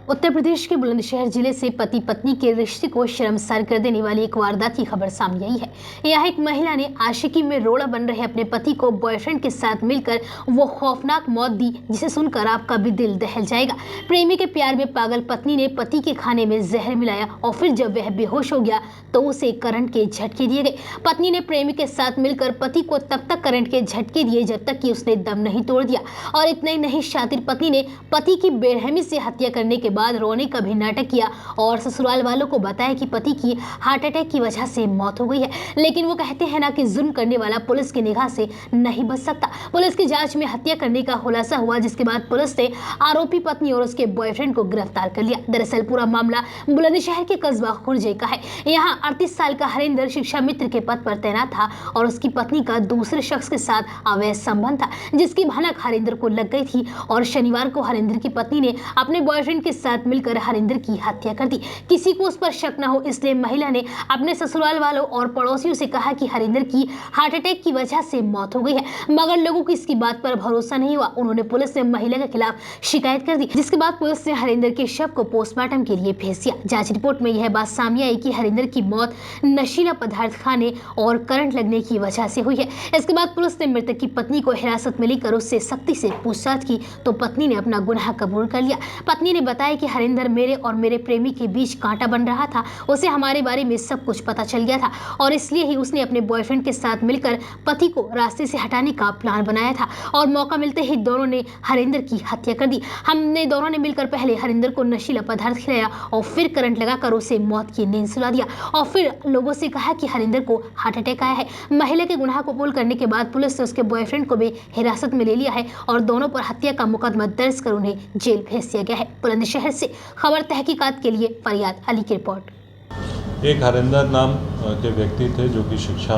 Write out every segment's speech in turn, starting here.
उत्तर प्रदेश के बुलंदशहर जिले से पति पत्नी के रिश्ते को शर्मसार कर देने वाली एक वारदात की खबर सामने आई है। यहाँ एक महिला ने आशिकी में रोड़ा बन रहे अपने पति को बॉयफ्रेंड के साथ मिलकर वो खौफनाक मौत दी, जिसे सुनकर आपका भी दिल दहल जाएगा। प्रेमी के प्यार में पागल पत्नी ने पति के खाने में जहर मिलाया और फिर जब वह बेहोश हो गया तो उसे करंट के झटके दिए गए। पत्नी ने प्रेमी के साथ मिलकर पति को तब तक करंट के झटके दिए जब तक कि उसने दम नहीं तोड़ दिया। और इतना ही नहीं, शातिर पत्नी ने पति की बेरहमी से हत्या करने के बाद रोने का भी नाटक किया और ससुराल वालों को बताया कि पति की हार्ट अटैक की वजह से मौत हो गई है। लेकिन वो कहते हैं ना कि जुल्म करने वाला पुलिस की निगाह से नहीं बच सकता। पुलिस की जांच में हत्या करने का खुलासा हुआ, जिसके बाद पुलिस ने आरोपी पत्नी और उसके बॉयफ्रेंड को गिरफ्तार कर लिया। दरअसल पूरा मामला बुलंदशहर के कस्बा खुर्जे का है। यहाँ 38 साल का हरिंदर शिक्षा मित्र के पद पर तैनात था और उसकी पत्नी का दूसरे शख्स के साथ अवैध संबंध था, जिसकी भनक हरिंदर को लग गई थी। और शनिवार को हरिंदर की पत्नी ने अपने बॉयफ्रेंड के साथ मिलकर हरिंदर की हत्या कर दी। किसी को उस पर शक न हो, इसलिए महिला ने अपने ससुराल वालों और पड़ोसियों से कहा कि हरिंदर की हार्ट अटैक की वजह से मौत हो गई है, मगर लोगों को इसकी बात पर भरोसा नहीं हुआ। उन्होंने पुलिस में महिला के खिलाफ शिकायत कर दी, जिसके बाद पुलिस ने हरिंदर के शव को पोस्टमार्टम के लिए भेज दिया। जांच रिपोर्ट में यह बात सामने आई कि हरिंदर की मौत नशीला पदार्थ खाने और करंट लगने की वजह से हुई है। इसके बाद पुलिस ने मृतक की पत्नी को हिरासत में लेकर उससे सख्ती से पूछताछ की तो पत्नी ने अपना गुनाह कबूल कर लिया। पत्नी ने बताया कि हरिंदर मेरे और मेरे प्रेमी के बीच कांटा बन रहा था। उसे हमारे बारे में सब कुछ पता चल गया था और इसलिए ही उसने अपने बॉयफ्रेंड के साथ मिलकर पति को रास्ते से हटाने का प्लान बनाया था और मौका मिलते ही दोनों ने हरिंदर की हत्या कर दी। हमने दोनों ने मिलकर पहले हरिंदर को नशीला पदार्थ खिलाया और फिर करंट लगाकर उसे मौत की नींद सुला दिया और फिर लोगों से कहा कि हरिंदर को हार्ट अटैक आया है। महिला के गुनाह को कबूल करने के बाद पुलिस ने उसके बॉयफ्रेंड को भी हिरासत में ले लिया है और दोनों पर हत्या का मुकदमा दर्ज कर उन्हें जेल भेज दिया गया है। बुलंदशहर से खबर तहकीकात के लिए फरियाद अली की रिपोर्ट। एक हरिंदर नाम के व्यक्ति थे जो कि शिक्षा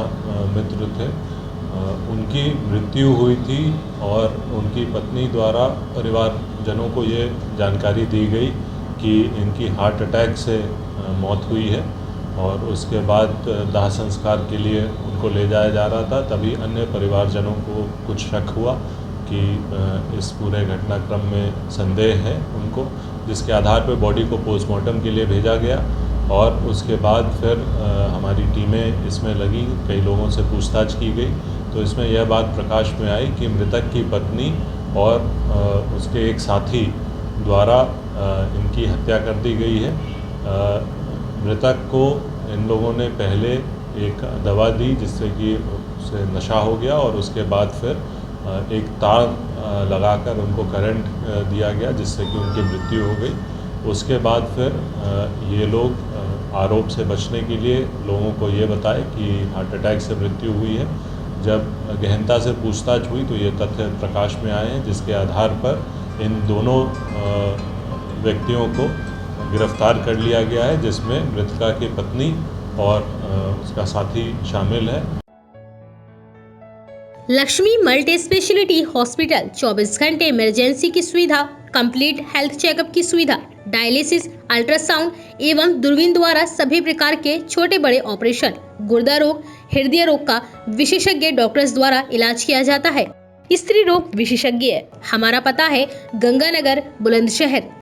मित्र थे। उनकी मृत्यु हुई थी और उनकी पत्नी द्वारा परिवारजनों को ये जानकारी दी गई कि इनकी हार्ट अटैक से मौत हुई है और उसके बाद दाह संस्कार के लिए उनको ले जाया जा रहा था। तभी अन्य परिवारजनों को कुछ शक हुआ कि इस पूरे घटनाक्रम में संदेह है उनको, जिसके आधार पर बॉडी को पोस्टमार्टम के लिए भेजा गया और उसके बाद फिर हमारी टीमें इसमें लगी, कई लोगों से पूछताछ की गई तो इसमें यह बात प्रकाश में आई कि मृतक की पत्नी और उसके एक साथी द्वारा इनकी हत्या कर दी गई है। मृतक को इन लोगों ने पहले एक दवा दी जिससे कि उसे नशा हो गया और उसके बाद फिर एक तार लगाकर उनको करंट दिया गया जिससे कि उनकी मृत्यु हो गई। उसके बाद फिर ये लोग आरोप से बचने के लिए लोगों को ये बताए कि हार्ट अटैक से मृत्यु हुई है। जब गहनता से पूछताछ हुई तो ये तथ्य प्रकाश में आए हैं, जिसके आधार पर इन दोनों व्यक्तियों को गिरफ्तार कर लिया गया है, जिसमें मृतका की पत्नी और उसका साथी शामिल है। लक्ष्मी मल्टी स्पेशलिटी हॉस्पिटल 24 घंटे इमरजेंसी की सुविधा, कंप्लीट हेल्थ चेकअप की सुविधा, डायलिसिस, अल्ट्रासाउंड एवं दूरबीन द्वारा सभी प्रकार के छोटे बड़े ऑपरेशन, गुर्दा रोग, हृदय रोग का विशेषज्ञ डॉक्टर्स द्वारा इलाज किया जाता है। स्त्री रोग विशेषज्ञ। हमारा पता है गंगानगर, बुलंदशहर।